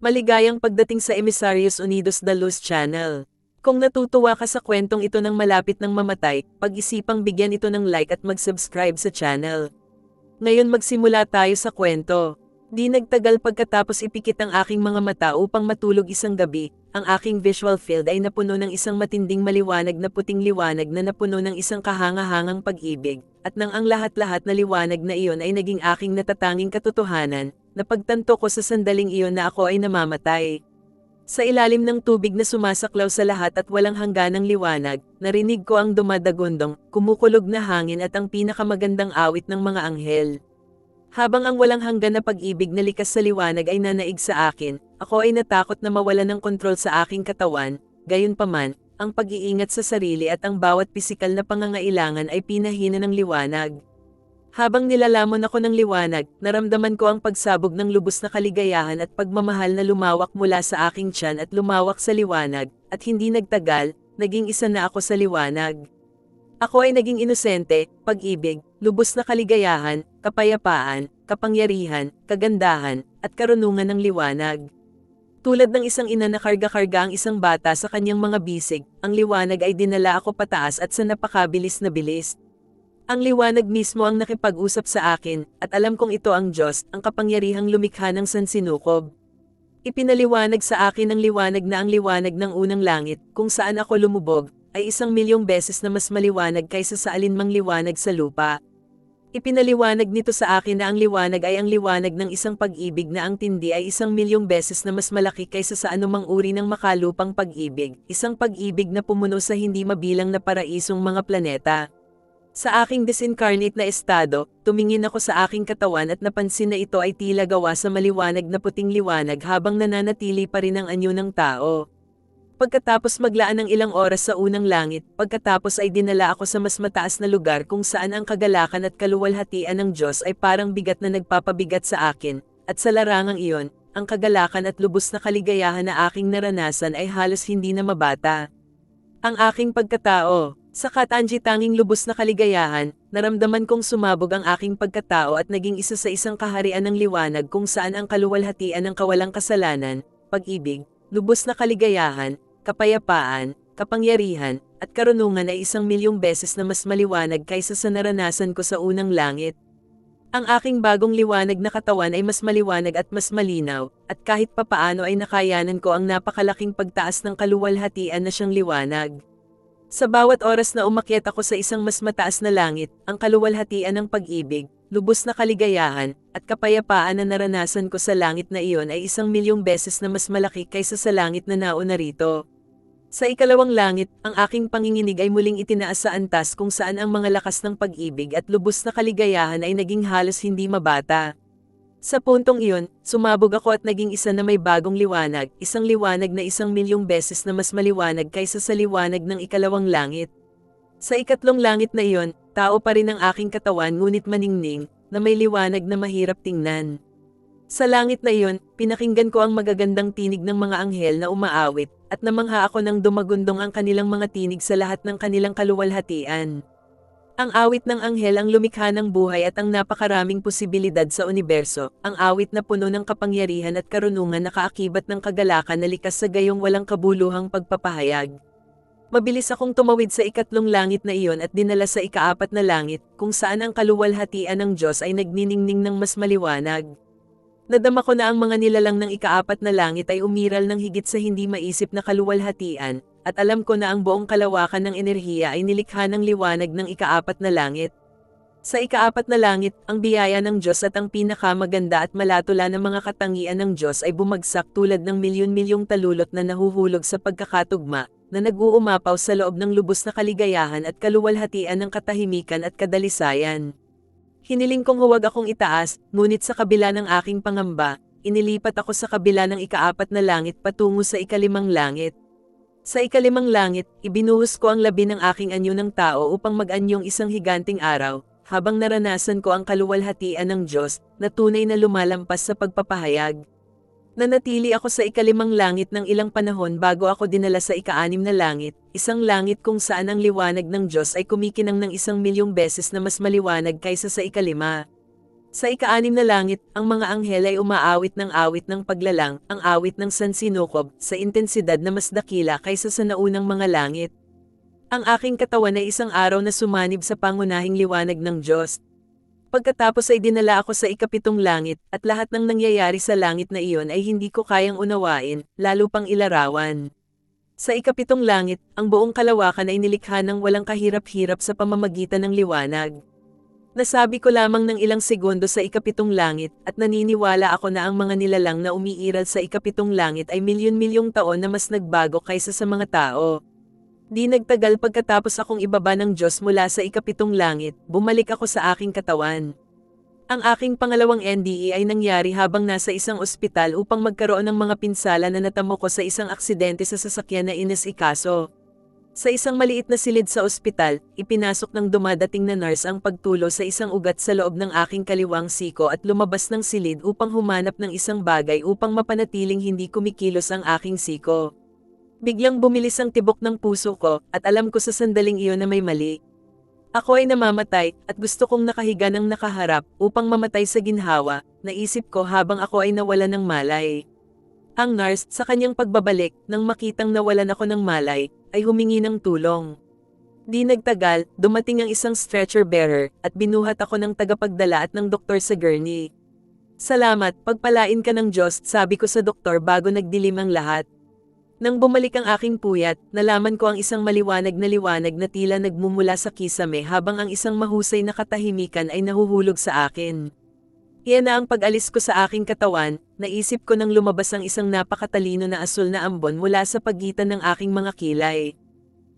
Maligayang pagdating sa Emisarios Unidos da Luz Channel. Kung natutuwa ka sa kwentong ito ng malapit ng mamatay, pag-isipang bigyan ito ng like at mag-subscribe sa channel. Ngayon magsimula tayo sa kwento. Di nagtagal pagkatapos ipikit ang aking mga mata upang matulog isang gabi, ang aking visual field ay napuno ng isang matinding maliwanag na puting liwanag na napuno ng isang kahanga-hangang pag-ibig, at nang ang lahat-lahat na liwanag na iyon ay naging aking natatanging katotohanan, napagtanto ko sa sandaling iyon na ako ay namamatay. Sa ilalim ng tubig na sumasaklaw sa lahat at walang hangganang liwanag, narinig ko ang dumadagundong, kumukulog na hangin at ang pinakamagandang awit ng mga anghel. Habang ang walang hanggan na pag-ibig na likas sa liwanag ay nanaig sa akin, ako ay natakot na mawala ng kontrol sa aking katawan, gayunpaman, ang pag-iingat sa sarili at ang bawat pisikal na pangangailangan ay pinahina ng liwanag. Habang nilalamon ako ng liwanag, naramdaman ko ang pagsabog ng lubos na kaligayahan at pagmamahal na lumawak mula sa aking tiyan at lumawak sa liwanag, at hindi nagtagal, naging isa na ako sa liwanag. Ako ay naging inosente, pag-ibig, lubos na kaligayahan, kapayapaan, kapangyarihan, kagandahan, at karunungan ng liwanag. Tulad ng isang ina na karga-karga ang isang bata sa kanyang mga bisig, ang liwanag ay dinala ako pataas at sa napakabilis na bilis. Ang liwanag mismo ang nakipag-usap sa akin, at alam kong ito ang Diyos, ang kapangyarihang lumikha ng sansinukob. Ipinaliwanag sa akin ng liwanag na ang liwanag ng unang langit, kung saan ako lumubog, ay 1,000,000 beses na mas maliwanag kaysa sa alinmang liwanag sa lupa. Ipinaliwanag nito sa akin na ang liwanag ay ang liwanag ng isang pag-ibig na ang tindi ay 1,000,000 beses na mas malaki kaysa sa anumang uri ng makalupang pag-ibig, isang pag-ibig na pumuno sa hindi mabilang na paraisong mga planeta. Sa aking disincarnate na estado, tumingin ako sa aking katawan at napansin na ito ay tila gawa sa maliwanag na puting liwanag habang nananatili pa rin ang anyo ng tao. Pagkatapos maglaan ng ilang oras sa unang langit, pagkatapos ay dinala ako sa mas mataas na lugar kung saan ang kagalakan at kaluwalhatian ng Diyos ay parang bigat na nagpapabigat sa akin, at sa larangang iyon, ang kagalakan at lubos na kaligayahan na aking naranasan ay halos hindi na mabata. Ang aking pagkatao. Sa katangi-tanging lubos na kaligayahan, naramdaman kong sumabog ang aking pagkatao at naging isa sa isang kaharian ng liwanag kung saan ang kaluwalhatian ng kawalang kasalanan, pag-ibig, lubos na kaligayahan, kapayapaan, kapangyarihan, at karunungan ay 1,000,000 beses na mas maliwanag kaysa sa naranasan ko sa unang langit. Ang aking bagong liwanag na katawan ay mas maliwanag at mas malinaw, at kahit papaano ay nakayanan ko ang napakalaking pagtaas ng kaluwalhatian na siyang liwanag. Sa bawat oras na umakyat ako sa isang mas mataas na langit, ang kaluwalhatian ng pag-ibig, lubos na kaligayahan, at kapayapaan na naranasan ko sa langit na iyon ay 1,000,000 beses na mas malaki kaysa sa langit na nauna rito. Sa ikalawang langit, ang aking panginginig ay muling itinaas sa antas kung saan ang mga lakas ng pag-ibig at lubos na kaligayahan ay naging halos hindi mabata. Sa puntong iyon, sumabog ako at naging isa na may bagong liwanag, isang liwanag na 1,000,000 beses na mas maliwanag kaysa sa liwanag ng ikalawang langit. Sa ikatlong langit na iyon, tao pa rin ang aking katawan ngunit maningning, na may liwanag na mahirap tingnan. Sa langit na iyon, pinakinggan ko ang magagandang tinig ng mga anghel na umaawit, at namangha ako nang dumagundong ang kanilang mga tinig sa lahat ng kanilang kaluwalhatian. Ang awit ng anghel ang lumikha ng buhay at ang napakaraming posibilidad sa universo, ang awit na puno ng kapangyarihan at karunungan na kaakibat ng kagalakan na likas sa gayong walang kabuluhang pagpapahayag. Mabilis akong tumawid sa ikatlong langit na iyon at dinala sa ikaapat na langit, kung saan ang kaluwalhatian ng Diyos ay nagniningning ng mas maliwanag. Nadama ko na ang mga nilalang ng ikaapat na langit ay umiral ng higit sa hindi maisip na kaluwalhatian, at alam ko na ang buong kalawakan ng enerhiya ay nilikha ng liwanag ng ikaapat na langit. Sa ikaapat na langit, ang biyaya ng Diyos at ang pinakamaganda at malatula ng mga katangian ng Diyos ay bumagsak tulad ng milyon-milyong talulot na nahuhulog sa pagkakatugma, na nag-uumapaw sa loob ng lubos na kaligayahan at kaluwalhatian ng katahimikan at kadalisayan. Hiniling kong huwag akong itaas, ngunit sa kabila ng aking pangamba, inilipat ako sa kabila ng ikaapat na langit patungo sa ikalimang langit. Sa ikalimang langit, ibinuhos ko ang labi ng aking anyo ng tao upang mag-anyong isang higanting araw, habang naranasan ko ang kaluwalhatian ng Diyos, na tunay na lumalampas sa pagpapahayag. Nanatili ako sa ikalimang langit ng ilang panahon bago ako dinala sa ika-6 na langit, isang langit kung saan ang liwanag ng Diyos ay kumikinang ng 1,000,000 beses na mas maliwanag kaysa sa ika-5. Sa ika-6 na langit, ang mga anghel ay umaawit ng paglalang, ang awit ng sansinukob, sa intensidad na mas dakila kaysa sa naunang mga langit. Ang aking katawan ay isang araw na sumanib sa pangunahing liwanag ng Diyos. Pagkatapos ay dinala ako sa ika-7 langit, at lahat ng nangyayari sa langit na iyon ay hindi ko kayang unawain, lalo pang ilarawan. Sa ika-7 langit, ang buong kalawakan ay nilikha ng walang kahirap-hirap sa pamamagitan ng liwanag. Nasabi ko lamang ng ilang segundo sa ika-7 langit, at naniniwala ako na ang mga nilalang na umiiral sa ika-7 langit ay milyon-milyong taon na mas nagbago kaysa sa mga tao. Di nagtagal pagkatapos akong ibaba ng Diyos mula sa ika-7 langit, bumalik ako sa aking katawan. Ang aking pangalawang NDE ay nangyari habang nasa isang ospital upang magkaroon ng mga pinsala na natamo ko sa isang aksidente sa sasakyan na inesikaso. Sa isang maliit na silid sa ospital, ipinasok ng dumadating na nurse ang pagtulo sa isang ugat sa loob ng aking kaliwang siko at lumabas ng silid upang humanap ng isang bagay upang mapanatiling hindi kumikilos ang aking siko. Biglang bumilis ang tibok ng puso ko, at alam ko sa sandaling iyon na may mali. Ako ay namamatay, at gusto kong nakahiga ng nakaharap upang mamatay sa ginhawa, naisip ko habang ako ay nawalan ng malay. Ang nurse, sa kanyang pagbabalik, nang makitang nawalan ako ng malay, ay humingi ng tulong. Di nagtagal, dumating ang isang stretcher bearer, at binuhat ako ng tagapagdala at ng doktor sa gurney. Salamat, pagpalain ka ng Diyos, sabi ko sa doktor bago nagdilim ang lahat. Nang bumalik ang aking puyat, nalaman ko ang isang maliwanag na tila nagmumula sa kisame habang ang isang mahusay na katahimikan ay nahuhulog sa akin. Iyan na ang pag-alis ko sa aking katawan, naisip ko nang lumabas ang isang napakatalino na asul na ambon mula sa pagitan ng aking mga kilay.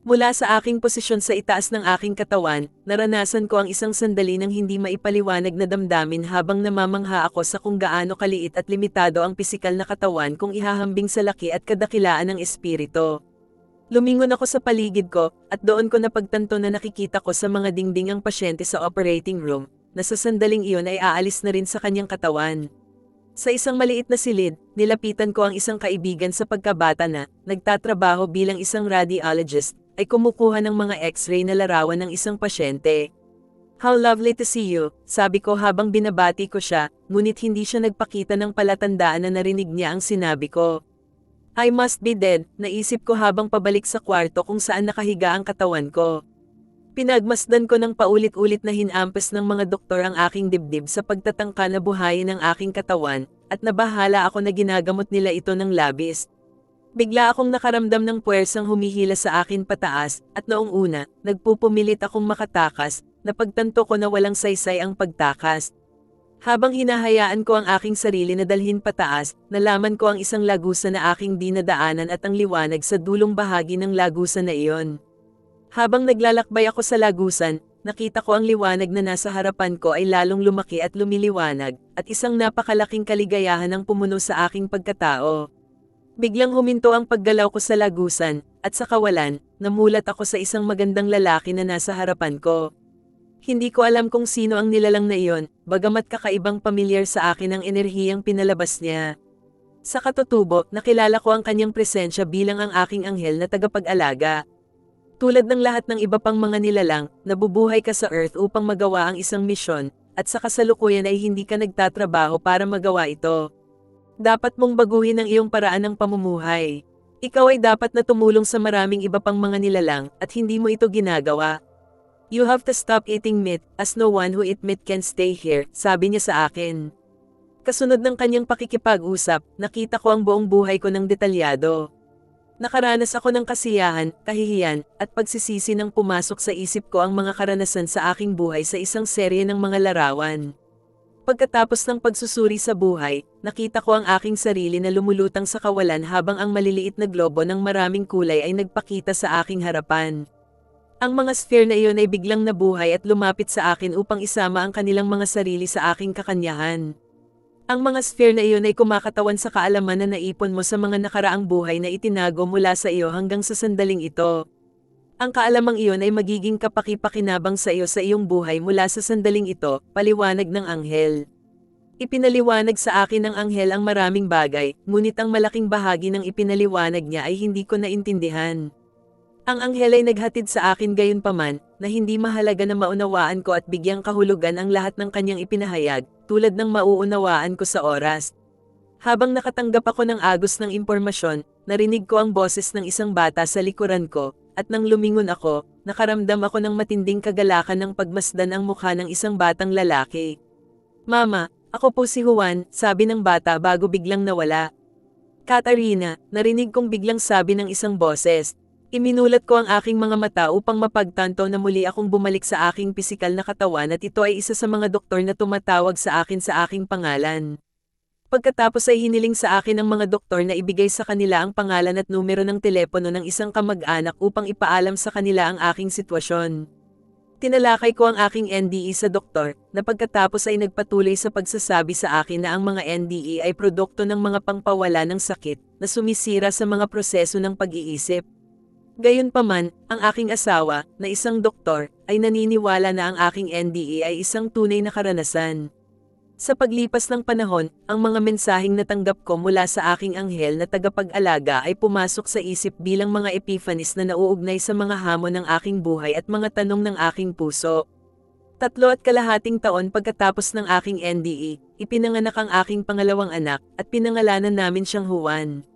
Mula sa aking posisyon sa itaas ng aking katawan, naranasan ko ang isang sandali ng hindi maipaliwanag na damdamin habang namamangha ako sa kung gaano kaliit at limitado ang pisikal na katawan kung ihahambing sa laki at kadakilaan ng espiritu. Lumingon ako sa paligid ko, at doon ko napagtanto na nakikita ko sa mga dingding ang pasyente sa operating room, na sa sandaling iyon ay aalis na rin sa kanyang katawan. Sa isang maliit na silid, nilapitan ko ang isang kaibigan sa pagkabata na, nagtatrabaho bilang isang radiologist, ay kumukuha ng mga x-ray na larawan ng isang pasyente. How lovely to see you, sabi ko habang binabati ko siya, ngunit hindi siya nagpakita ng palatandaan na narinig niya ang sinabi ko. I must be dead, naisip ko habang pabalik sa kwarto kung saan nakahiga ang katawan ko. Pinagmasdan ko ng paulit-ulit na hinampas ng mga doktor ang aking dibdib sa pagtatangka na buhayin ang aking katawan, at nabahala ako na ginagamot nila ito ng labis. Bigla akong nakaramdam ng puwersang humihila sa akin pataas, at noong una, nagpupumilit akong makatakas, napagtanto ko na walang saysay ang pagtakas. Habang hinahayaan ko ang aking sarili na dalhin pataas, nalaman ko ang isang lagusan na aking dinadaanan at ang liwanag sa dulong bahagi ng lagusan na iyon. Habang naglalakbay ako sa lagusan, nakita ko ang liwanag na nasa harapan ko ay lalong lumaki at lumiliwanag, at isang napakalaking kaligayahan ang pumuno sa aking pagkatao. Biglang huminto ang paggalaw ko sa lagusan, at sa kawalan, namulat ako sa isang magandang lalaki na nasa harapan ko. Hindi ko alam kung sino ang nilalang na iyon, bagamat kakaibang pamilyar sa akin ang enerhiyang pinalabas niya. Sa katutubo, nakilala ko ang kanyang presensya bilang ang aking anghel na tagapag-alaga. Tulad ng lahat ng iba pang mga nilalang, nabubuhay ka sa Earth upang magawa ang isang misyon, at sa kasalukuyan ay hindi ka nagtatrabaho para magawa ito. Dapat mong baguhin ang iyong paraan ng pamumuhay. Ikaw ay dapat na tumulong sa maraming iba pang mga nilalang, at hindi mo ito ginagawa. You have to stop eating meat, as no one who eat meat can stay here, sabi niya sa akin. Kasunod ng kanyang pakikipag-usap, nakita ko ang buong buhay ko ng detalyado. Nakaranas ako ng kasiyahan, kahihiyan, at pagsisisi nang pumasok sa isip ko ang mga karanasan sa aking buhay sa isang serye ng mga larawan. Pagkatapos ng pagsusuri sa buhay, nakita ko ang aking sarili na lumulutang sa kawalan habang ang maliliit na globo ng maraming kulay ay nagpakita sa aking harapan. Ang mga sphere na iyon ay biglang nabuhay at lumapit sa akin upang isama ang kanilang mga sarili sa aking kakanyahan. Ang mga sphere na iyon ay kumakatawan sa kaalaman na naipon mo sa mga nakaraang buhay na itinago mula sa iyo hanggang sa sandaling ito. Ang kaalamang iyon ay magiging kapaki-pakinabang sa iyo sa iyong buhay mula sa sandaling ito, paliwanag ng anghel. Ipinaliwanag sa akin ng anghel ang maraming bagay, ngunit ang malaking bahagi ng ipinaliwanag niya ay hindi ko naintindihan. Ang anghel ay naghatid sa akin gayunpaman, na hindi mahalaga na maunawaan ko at bigyang kahulugan ang lahat ng kanyang ipinahayag, tulad ng mauunawaan ko sa oras. Habang nakatanggap ako ng agos ng impormasyon, narinig ko ang boses ng isang bata sa likuran ko, at nang lumingon ako, nakaramdam ako ng matinding kagalakan ng pagmasdan ang mukha ng isang batang lalaki. "Mama, ako po si Juan," sabi ng bata bago biglang nawala. "Katarina," narinig kong biglang sabi ng isang boses. Iminulat ko ang aking mga mata upang mapagtanto na muli akong bumalik sa aking pisikal na katawan at ito ay isa sa mga doktor na tumatawag sa akin sa aking pangalan. Pagkatapos ay hiniling sa akin ng mga doktor na ibigay sa kanila ang pangalan at numero ng telepono ng isang kamag-anak upang ipaalam sa kanila ang aking sitwasyon. Tinalakay ko ang aking NDE sa doktor, na pagkatapos ay nagpatuloy sa pagsasabi sa akin na ang mga NDE ay produkto ng mga pangpawala ng sakit, na sumisira sa mga proseso ng pag-iisip. Gayunpaman, ang aking asawa, na isang doktor, ay naniniwala na ang aking NDE ay isang tunay na karanasan. Sa paglipas ng panahon, ang mga mensaheng natanggap ko mula sa aking anghel na tagapag-alaga ay pumasok sa isip bilang mga epiphanies na nauugnay sa mga hamon ng aking buhay at mga tanong ng aking puso. 3.5 taon pagkatapos ng aking NDE, ipinanganak ang aking pangalawang anak, at pinangalanan namin siyang Juan.